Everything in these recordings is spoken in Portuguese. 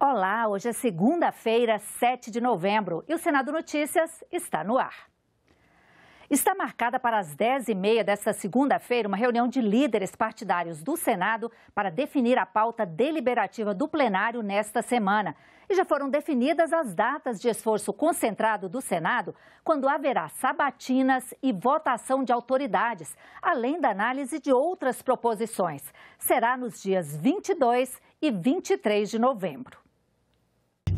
Olá, hoje é segunda-feira, 7 de novembro e o Senado Notícias está no ar. Está marcada para as 10h30 desta segunda-feira uma reunião de líderes partidários do Senado para definir a pauta deliberativa do plenário nesta semana. E já foram definidas as datas de esforço concentrado do Senado, quando haverá sabatinas e votação de autoridades, além da análise de outras proposições. Será nos dias 22 e 23 de novembro.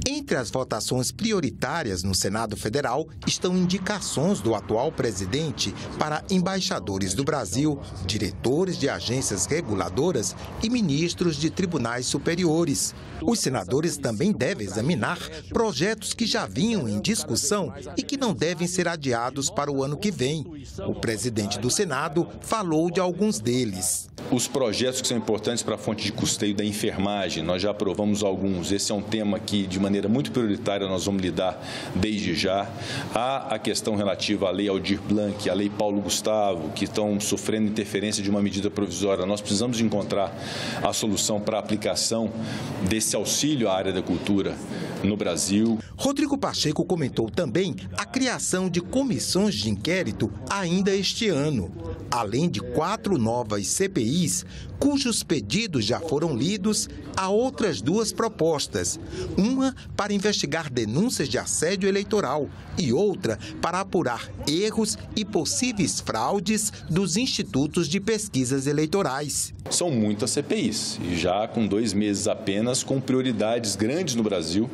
Entre as votações prioritárias no Senado Federal estão indicações do atual presidente para embaixadores do Brasil, diretores de agências reguladoras e ministros de tribunais superiores. Os senadores também devem examinar projetos que já vinham em discussão e que não devem ser adiados para o ano que vem. O presidente do Senado falou de alguns deles. Os projetos que são importantes para a fonte de custeio da enfermagem, nós já aprovamos alguns. Esse é um tema que, de maneira muito prioritária, nós vamos lidar desde já. Há a questão relativa à Lei Aldir Blanc, à Lei Paulo Gustavo, que estão sofrendo interferência de uma medida provisória. Nós precisamos de encontrar a solução para a aplicação desse auxílio à área da cultura no Brasil. Rodrigo Pacheco comentou também a criação de comissões de inquérito ainda este ano, além de 4 novas CPIs, cujos pedidos já foram lidos, há outras 2 propostas. Uma para investigar denúncias de assédio eleitoral e outra para apurar erros e possíveis fraudes dos institutos de pesquisas eleitorais. São muitas CPIs, e já com 2 meses apenas, com prioridades grandes no Brasil,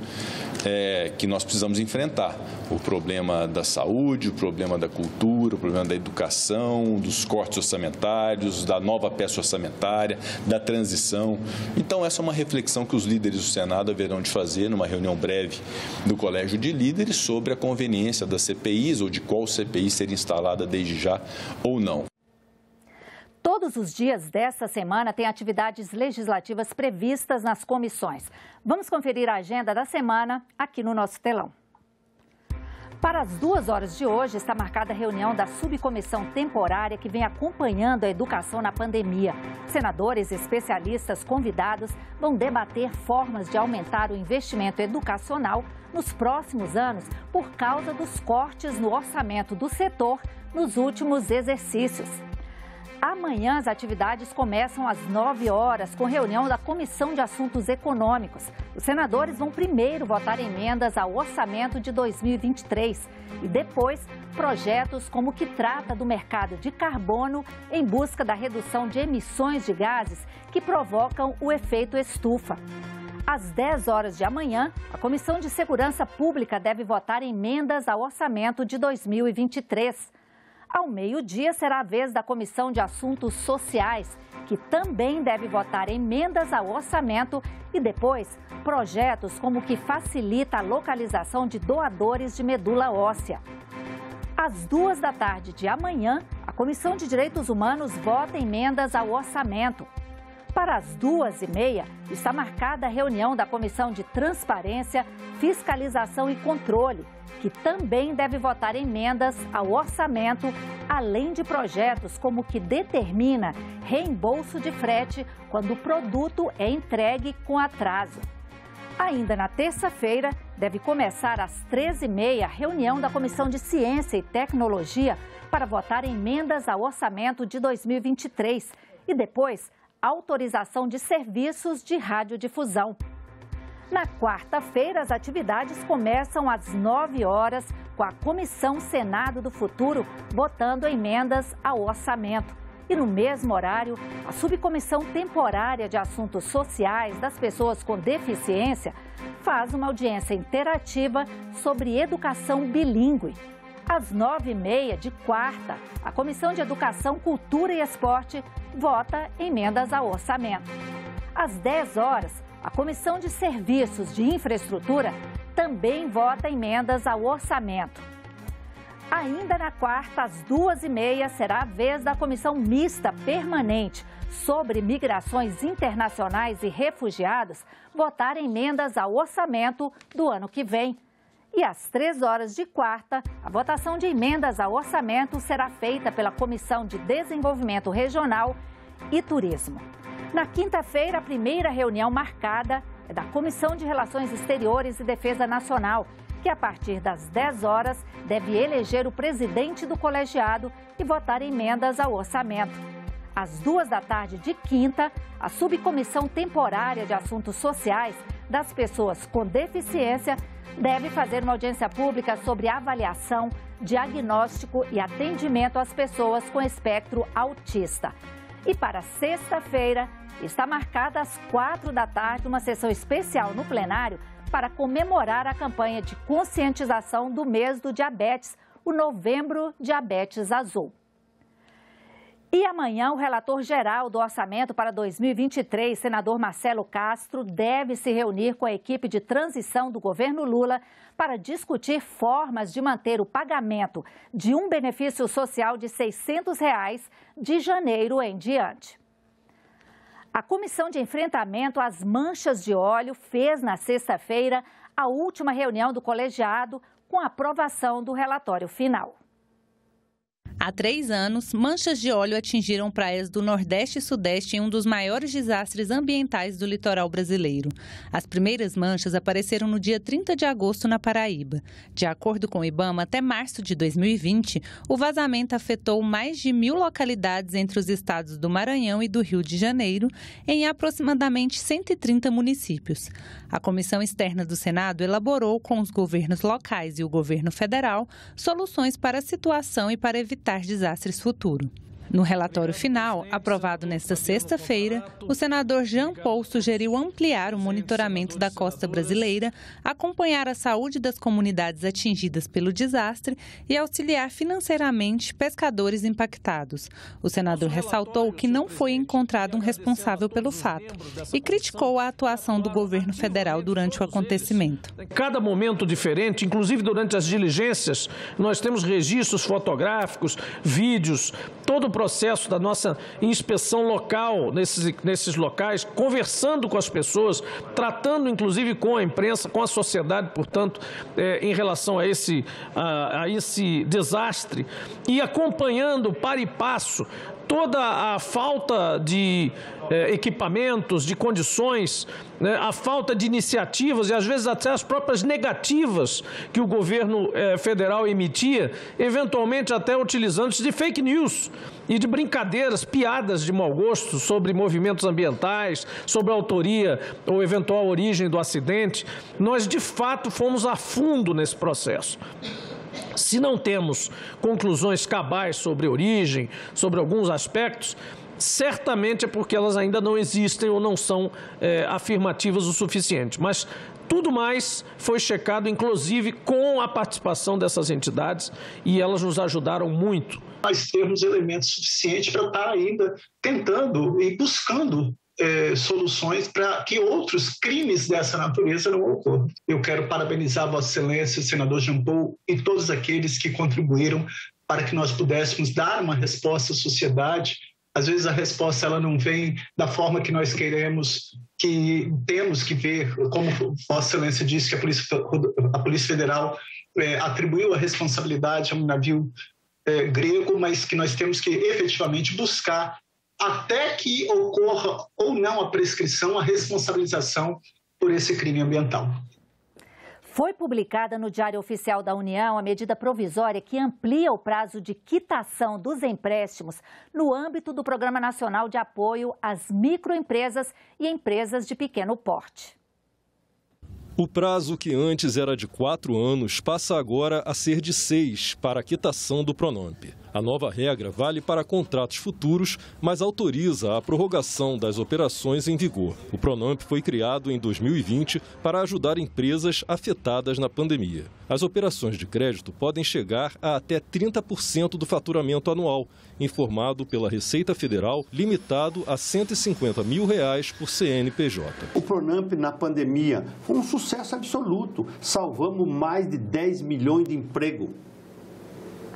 que nós precisamos enfrentar. O problema da saúde, o problema da cultura, o problema da educação, dos cortes orçamentários, da nova peça orçamentária, da transição. Então, essa é uma reflexão que os líderes do Senado haverão de fazer numa reunião breve do Colégio de Líderes sobre a conveniência das CPIs ou de qual CPI ser instalada desde já ou não. Todos os dias desta semana tem atividades legislativas previstas nas comissões. Vamos conferir a agenda da semana aqui no nosso telão. Para as 2 horas de hoje está marcada a reunião da subcomissão temporária que vem acompanhando a educação na pandemia. Senadores e especialistas convidados vão debater formas de aumentar o investimento educacional nos próximos anos por causa dos cortes no orçamento do setor nos últimos exercícios. Amanhã as atividades começam às 9 horas, com reunião da Comissão de Assuntos Econômicos. Os senadores vão primeiro votar emendas ao orçamento de 2023 e depois projetos como o que trata do mercado de carbono em busca da redução de emissões de gases que provocam o efeito estufa. Às 10 horas de amanhã, a Comissão de Segurança Pública deve votar emendas ao orçamento de 2023. Ao meio-dia será a vez da Comissão de Assuntos Sociais, que também deve votar emendas ao orçamento e depois projetos como o que facilita a localização de doadores de medula óssea. Às 2 da tarde de amanhã, a Comissão de Direitos Humanos vota emendas ao orçamento. Para as 2h30, está marcada a reunião da Comissão de Transparência, Fiscalização e Controle, que também deve votar emendas ao orçamento, além de projetos como o que determina reembolso de frete quando o produto é entregue com atraso. Ainda na terça-feira, deve começar às 13h30 a reunião da Comissão de Ciência e Tecnologia para votar emendas ao orçamento de 2023 e depois autorização de serviços de radiodifusão. Na quarta-feira, as atividades começam às 9 horas, com a Comissão Senado do Futuro votando emendas ao orçamento. E no mesmo horário, a Subcomissão Temporária de Assuntos Sociais das Pessoas com Deficiência faz uma audiência interativa sobre educação bilíngue. Às 9h30 de quarta, a Comissão de Educação, Cultura e Esporte vota emendas ao orçamento. Às 10 horas, a Comissão de Serviços de Infraestrutura também vota emendas ao orçamento. Ainda na quarta, às 2h30, será a vez da Comissão Mista Permanente sobre Migrações Internacionais e Refugiados votar emendas ao orçamento do ano que vem. E às 3 horas de quarta, a votação de emendas ao orçamento será feita pela Comissão de Desenvolvimento Regional e Turismo. Na quinta-feira, a primeira reunião marcada é da Comissão de Relações Exteriores e Defesa Nacional, que a partir das 10 horas deve eleger o presidente do colegiado e votar emendas ao orçamento. Às 2 da tarde de quinta, a Subcomissão Temporária de Assuntos Sociais das Pessoas com Deficiência deve fazer uma audiência pública sobre avaliação, diagnóstico e atendimento às pessoas com espectro autista. E para sexta-feira, está marcada às 4 da tarde uma sessão especial no plenário para comemorar a campanha de conscientização do mês do diabetes, o Novembro Diabetes Azul. E amanhã, o relator-geral do orçamento para 2023, senador Marcelo Castro, deve se reunir com a equipe de transição do governo Lula para discutir formas de manter o pagamento de um benefício social de R$ 600 de janeiro em diante. A Comissão de Enfrentamento às Manchas de Óleo fez na sexta-feira a última reunião do colegiado com a aprovação do relatório final. Há 3 anos, manchas de óleo atingiram praias do Nordeste e Sudeste em um dos maiores desastres ambientais do litoral brasileiro. As primeiras manchas apareceram no dia 30 de agosto na Paraíba. De acordo com o IBAMA, até março de 2020, o vazamento afetou mais de 1.000 localidades entre os estados do Maranhão e do Rio de Janeiro, em aproximadamente 130 municípios. A Comissão Externa do Senado elaborou com os governos locais e o governo federal soluções para a situação e para evitar desastres futuros. No relatório final, aprovado nesta sexta-feira, o senador Jean Paul sugeriu ampliar o monitoramento da costa brasileira, acompanhar a saúde das comunidades atingidas pelo desastre e auxiliar financeiramente pescadores impactados. O senador ressaltou que não foi encontrado um responsável pelo fato e criticou a atuação do governo federal durante o acontecimento. Cada momento diferente, inclusive durante as diligências, nós temos registros fotográficos, vídeos, todo o processo da nossa inspeção local nesses locais, conversando com as pessoas, tratando inclusive com a imprensa, com a sociedade, portanto, em relação a esse desastre e acompanhando para e passo toda a falta de equipamentos, de condições, né, a falta de iniciativas e às vezes até as próprias negativas que o governo federal emitia, eventualmente até utilizando-se de fake news e de brincadeiras, piadas de mau gosto sobre movimentos ambientais, sobre a autoria ou eventual origem do acidente. Nós, de fato, fomos a fundo nesse processo. Se não temos conclusões cabais sobre origem, sobre alguns aspectos, certamente é porque elas ainda não existem ou não são afirmativas o suficiente. Mas tudo mais foi checado, inclusive, com a participação dessas entidades e elas nos ajudaram muito. Nós temos elementos suficientes para estar ainda tentando e buscando soluções para que outros crimes dessa natureza não ocorram. Eu quero parabenizar Vossa Excelência, o senador Jean Paul e todos aqueles que contribuíram para que nós pudéssemos dar uma resposta à sociedade. Às vezes a resposta ela não vem da forma que nós queremos, que temos que ver, como Vossa Excelência disse que a Polícia Federal atribuiu a responsabilidade a um navio grego, mas que nós temos que efetivamente buscar até que ocorra ou não a prescrição, a responsabilização por esse crime ambiental. Foi publicada no Diário Oficial da União a medida provisória que amplia o prazo de quitação dos empréstimos no âmbito do Programa Nacional de Apoio às Microempresas e Empresas de Pequeno Porte. O prazo, que antes era de 4 anos, passa agora a ser de 6 para a quitação do Pronamp. A nova regra vale para contratos futuros, mas autoriza a prorrogação das operações em vigor. O Pronamp foi criado em 2020 para ajudar empresas afetadas na pandemia. As operações de crédito podem chegar a até 30% do faturamento anual, informado pela Receita Federal, limitado a R$ 150 mil por CNPJ. O Pronamp na pandemia foi um sucesso absoluto. Salvamos mais de 10 milhões de empregos.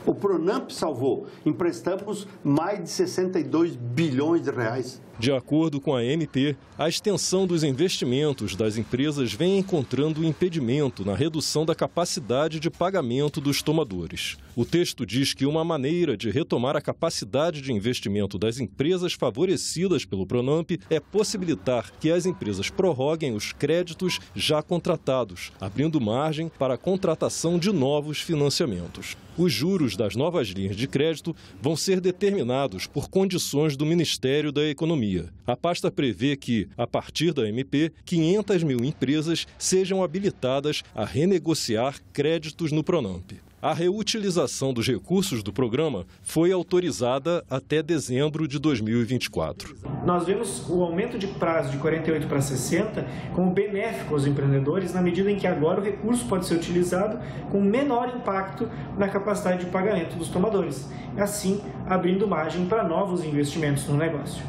O Pronamp salvou. Emprestamos mais de 62 bilhões de reais. De acordo com a MP, a extensão dos investimentos das empresas vem encontrando impedimento na redução da capacidade de pagamento dos tomadores. O texto diz que uma maneira de retomar a capacidade de investimento das empresas favorecidas pelo Pronamp é possibilitar que as empresas prorroguem os créditos já contratados, abrindo margem para a contratação de novos financiamentos. Os juros das novas linhas de crédito vão ser determinados por condições do Ministério da Economia. A pasta prevê que, a partir da MP, 500 mil empresas sejam habilitadas a renegociar créditos no Pronamp. A reutilização dos recursos do programa foi autorizada até dezembro de 2024. Nós vemos o aumento de prazo de 48 para 60 como benéfico aos empreendedores, na medida em que agora o recurso pode ser utilizado com menor impacto na capacidade de pagamento dos tomadores, assim abrindo margem para novos investimentos no negócio.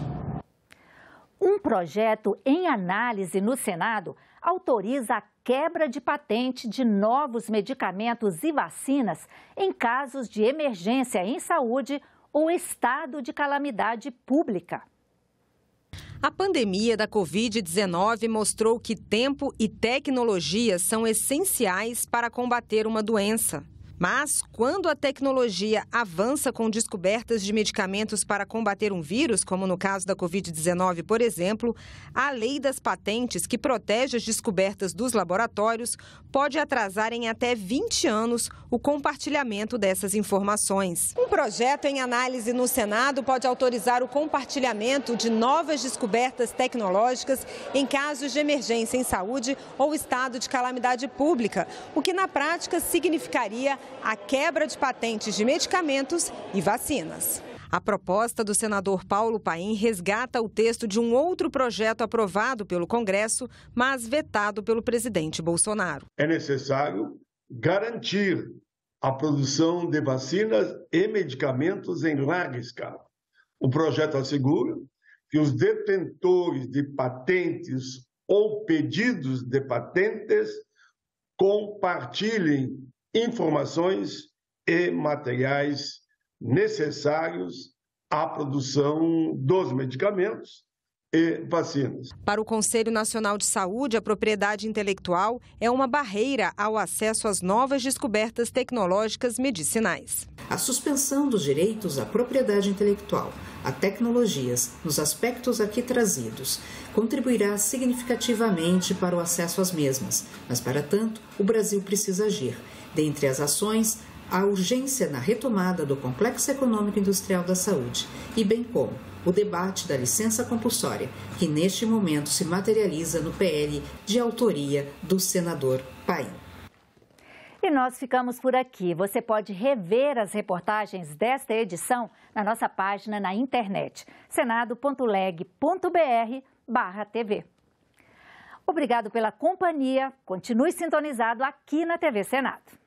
Um projeto em análise no Senado autoriza a quebra de patente de novos medicamentos e vacinas em casos de emergência em saúde ou estado de calamidade pública. A pandemia da Covid-19 mostrou que tempo e tecnologia são essenciais para combater uma doença. Mas, quando a tecnologia avança com descobertas de medicamentos para combater um vírus, como no caso da Covid-19, por exemplo, a lei das patentes, que protege as descobertas dos laboratórios, pode atrasar em até 20 anos o compartilhamento dessas informações. Um projeto em análise no Senado pode autorizar o compartilhamento de novas descobertas tecnológicas em casos de emergência em saúde ou estado de calamidade pública, o que na prática significaria a quebra de patentes de medicamentos e vacinas. A proposta do senador Paulo Paim resgata o texto de um outro projeto aprovado pelo Congresso, mas vetado pelo presidente Bolsonaro. É necessário garantir a produção de vacinas e medicamentos em larga escala. O projeto assegura que os detentores de patentes ou pedidos de patentes compartilhem informações e materiais necessários à produção dos medicamentos e vacinas. Para o Conselho Nacional de Saúde, a propriedade intelectual é uma barreira ao acesso às novas descobertas tecnológicas medicinais. A suspensão dos direitos à propriedade intelectual, a tecnologias, nos aspectos aqui trazidos, contribuirá significativamente para o acesso às mesmas, mas, para tanto, o Brasil precisa agir. Dentre as ações, a urgência na retomada do complexo econômico industrial da saúde e bem como o debate da licença compulsória, que neste momento se materializa no PL de autoria do senador Paim. E nós ficamos por aqui. Você pode rever as reportagens desta edição na nossa página na internet, senado.leg.br/TV. Obrigado pela companhia. Continue sintonizado aqui na TV Senado.